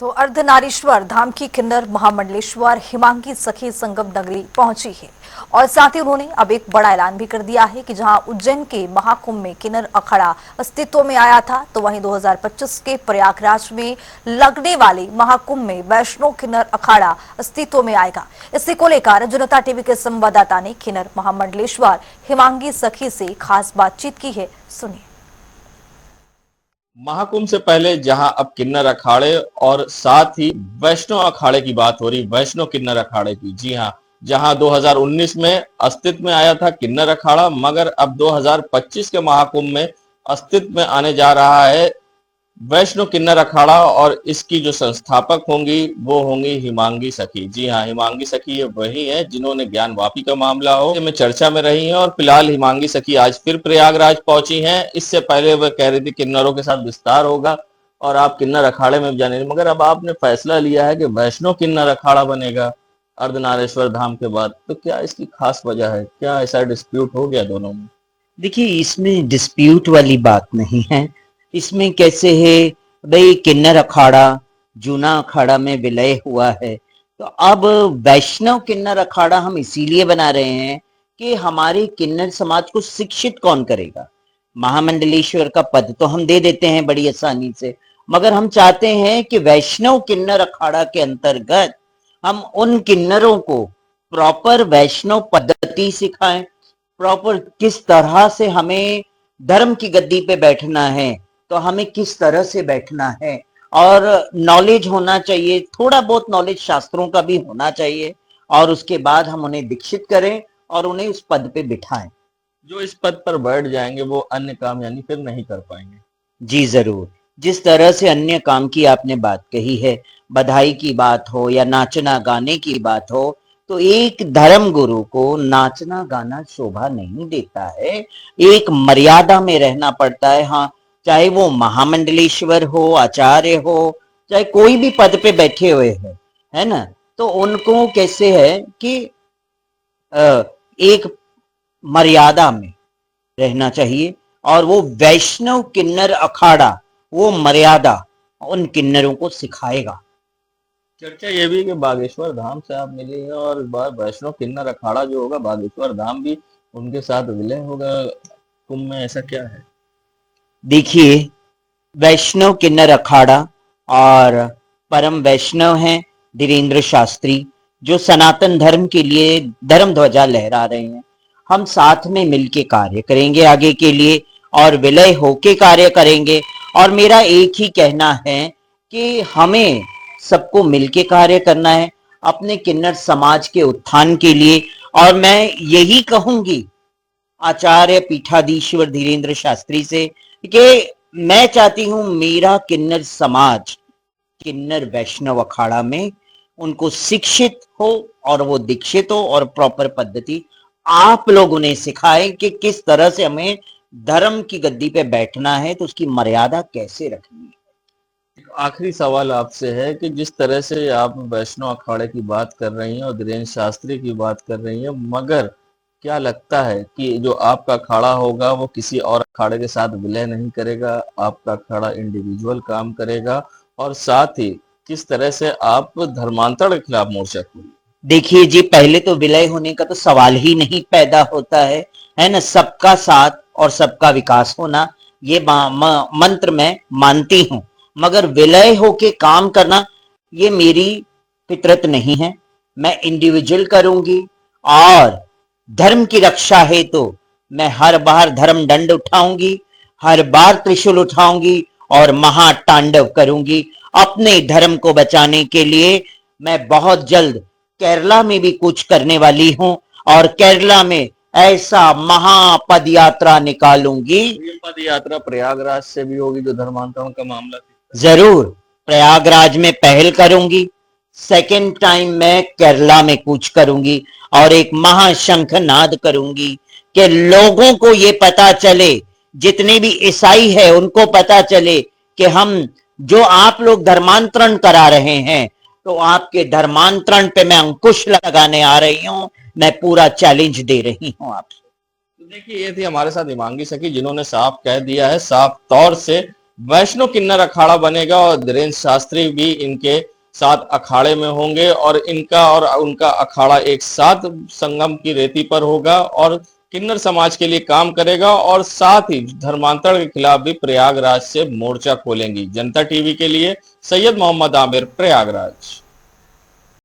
तो अर्धनारीश्वर धाम की किन्नर महामंडलेश्वर हिमांगी सखी संगम नगरी पहुंची है और साथ ही उन्होंने अब एक बड़ा ऐलान भी कर दिया है कि जहां उज्जैन के महाकुंभ में किन्नर अखाड़ा अस्तित्व में आया था, तो वहीं 2025 के प्रयागराज में लगने वाले महाकुंभ में वैष्णो किन्नर अखाड़ा अस्तित्व में आएगा। इसी को लेकर जनता टीवी के संवाददाता ने किन्नर महामंडलेश्वर हिमांगी सखी से खास बातचीत की है, सुनिए। महाकुंभ से पहले जहां अब किन्नर अखाड़े और साथ ही वैष्णो अखाड़े की बात हो रही, वैष्णो किन्नर अखाड़े की। जी हां, जहां 2019 में अस्तित्व में आया था किन्नर अखाड़ा, मगर अब 2025 के महाकुंभ में अस्तित्व में आने जा रहा है वैष्णो किन्नर अखाड़ा और इसकी जो संस्थापक होंगी वो होंगी हिमांगी सखी। जी हाँ, हिमांगी सखी ये वही है जिन्होंने ज्ञान वापी का मामला हो में चर्चा में रही हैं और फिलहाल हिमांगी सखी आज फिर प्रयागराज पहुंची हैं। इससे पहले वह कह रही थी किन्नरों के साथ विस्तार होगा और आप किन्नर अखाड़े में जाने, मगर अब आपने फैसला लिया है कि वैष्णो किन्नर अखाड़ा बनेगा अर्धनारेश्वर धाम के बाद। तो क्या इसकी खास वजह है? क्या ऐसा डिस्प्यूट हो गया दोनों में? देखिए, इसमें डिस्प्यूट वाली बात नहीं है। इसमें कैसे है भाई, किन्नर अखाड़ा जूना अखाड़ा में विलय हुआ है, तो अब वैष्णव किन्नर अखाड़ा हम इसीलिए बना रहे हैं कि हमारे किन्नर समाज को शिक्षित कौन करेगा। महामंडलेश्वर का पद तो हम दे देते हैं बड़ी आसानी से, मगर हम चाहते हैं कि वैष्णव किन्नर अखाड़ा के अंतर्गत हम उन किन्नरों को प्रॉपर वैष्णव पद्धति सिखाएं, प्रॉपर किस तरह से हमें धर्म की गद्दी पे बैठना है, तो हमें किस तरह से बैठना है, और नॉलेज होना चाहिए, थोड़ा बहुत नॉलेज शास्त्रों का भी होना चाहिए, और उसके बाद हम उन्हें दीक्षित करें और उन्हें उस पद पे बिठाएं। जो इस पद पर बैठ जाएंगे वो अन्य काम यानी फिर नहीं कर पाएंगे। जी जरूर, जिस तरह से अन्य काम की आपने बात कही है, बधाई की बात हो या नाचना गाने की बात हो, तो एक धर्म गुरु को नाचना गाना शोभा नहीं देता है। एक मर्यादा में रहना पड़ता है। हाँ, चाहे वो महामंडलेश्वर हो, आचार्य हो, चाहे कोई भी पद पे बैठे हुए हैं, है ना, तो उनको कैसे है कि एक मर्यादा में रहना चाहिए, और वो वैष्णव किन्नर अखाड़ा वो मर्यादा उन किन्नरों को सिखाएगा। चर्चा ये भी है कि बागेश्वर धाम से आप मिली हैं और इस बार वैष्णो किन्नर अखाड़ा जो होगा बागेश्वर धाम भी उनके साथ विलय होगा कुंभ में, ऐसा क्या है? देखिए, वैष्णव किन्नर अखाड़ा और परम वैष्णव हैं धीरेन्द्र शास्त्री, जो सनातन धर्म के लिए धर्म ध्वजा लहरा रहे हैं। हम साथ में मिलके कार्य करेंगे आगे के लिए, और विलय होके कार्य करेंगे। और मेरा एक ही कहना है कि हमें सबको मिलके कार्य करना है अपने किन्नर समाज के उत्थान के लिए। और मैं यही कहूंगी आचार्य पीठाधीश्वर धीरेन्द्र शास्त्री से कि मैं चाहती हूं मेरा किन्नर समाज किन्नर वैष्णव अखाड़ा में उनको शिक्षित हो और वो दीक्षित हो, और प्रॉपर पद्धति आप लोग उन्हें सिखाएं कि किस तरह से हमें धर्म की गद्दी पे बैठना है, तो उसकी मर्यादा कैसे रखनी है। एक आखिरी सवाल आपसे है कि जिस तरह से आप वैष्णो अखाड़े की बात कर रही हैं और धीरेन्द्र शास्त्री की बात कर रही हैं, मगर क्या लगता है कि जो आपका अखाड़ा होगा वो किसी और अखाड़े के साथ विलय नहीं करेगा, आपका अखाड़ा इंडिविजुअल काम करेगा, और साथ ही किस तरह से आप धर्मांतरण के खिलाफ मोर्चा खोलेंगे? देखिए जी, पहले तो विलय होने का तो सवाल ही नहीं पैदा होता है ना। सबका साथ और सबका विकास होना, ये मंत्र मैं मानती हूं, मगर विलय होके काम करना ये मेरी फितरत नहीं है। मैं इंडिविजुअल करूंगी, और धर्म की रक्षा है तो मैं हर बार धर्म दंड उठाऊंगी, हर बार त्रिशूल उठाऊंगी और महातांडव करूंगी अपने धर्म को बचाने के लिए। मैं बहुत जल्द केरला में भी कुछ करने वाली हूं, और केरला में ऐसा महापद यात्रा निकालूंगी। ये पद यात्रा प्रयागराज से भी होगी जो धर्मांतरण का मामला थी? जरूर, प्रयागराज में पहल करूंगी, सेकेंड टाइम मैं केरला में कूच करूंगी और एक महाशंखनाद करूंगी कि लोगों को ये पता चले, जितने भी ईसाई है उनको पता चले कि हम जो आप लोग धर्मांतरण करा रहे हैं, तो आपके धर्मांतरण पे मैं अंकुश लगाने आ रही हूं। मैं पूरा चैलेंज दे रही हूं आपसे। तो देखिए, ये थी हमारे साथ हिमांगी सखी जिन्होंने साफ कह दिया है, साफ तौर से वैष्णव किन्नर अखाड़ा बनेगा और धीरेन्द्र शास्त्री भी इनके साथ अखाड़े में होंगे और इनका और उनका अखाड़ा एक साथ संगम की रेती पर होगा और किन्नर समाज के लिए काम करेगा और साथ ही धर्मांतरण के खिलाफ भी प्रयागराज से मोर्चा खोलेंगी। जनता टीवी के लिए सैयद मोहम्मद आमिर, प्रयागराज।